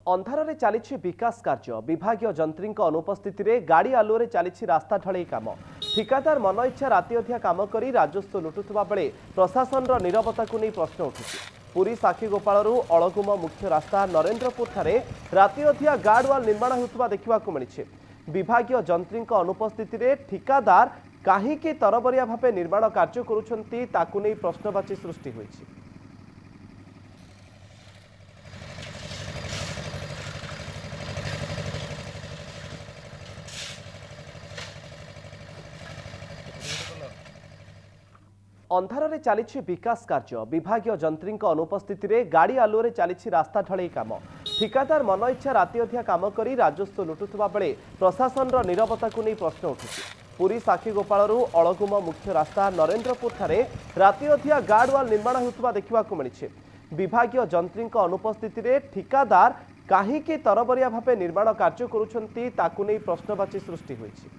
अंधारे चली विकास कार्य विभागीय जंत्री अनुपस्थित गाड़ी आलुरे चली रास्ता ढलई काम ठिकादार मन इच्छा राति अधिया काम कर राजस्व लुटुवा बेले प्रशासन नीरवता को नहीं प्रश्न उठुଛି। पुरी साक्षीगोपाल अळगुम मुख्य रास्ता नरेन्द्रपुर ठारे राति अधिया गार्डवाल निर्माण होता देखा मिली। विभागीय जंत्री अनुपस्थित ठिकादार कहीं तरबरिया भाव निर्माण कार्य करुछंती ताकु नहीं प्रश्नवाची सृष्टि होईछि। अंधारे चली विकास कार्य विभागीय जंत्री अनुपस्थित गाड़ी आलुरे चली रास्ता ढलई काम ठिकादार मन इच्छा राति अधिया काम कर राजस्व लुटुवा बेले प्रशासन नीरवता को नहीं प्रश्न उठुछि। पुरी साक्षीगोपाल अळगुम मुख्य रास्ता नरेन्द्रपुर ठारे राति अधिया गार्डवाल निर्माण होता देखा मिली। विभागीय जंत्री अनुपस्थित ठिकादार कहीं तरबरिया भाव निर्माण कार्य करुछंती ताकु नहीं प्रश्नवाची सृष्टि होईछि।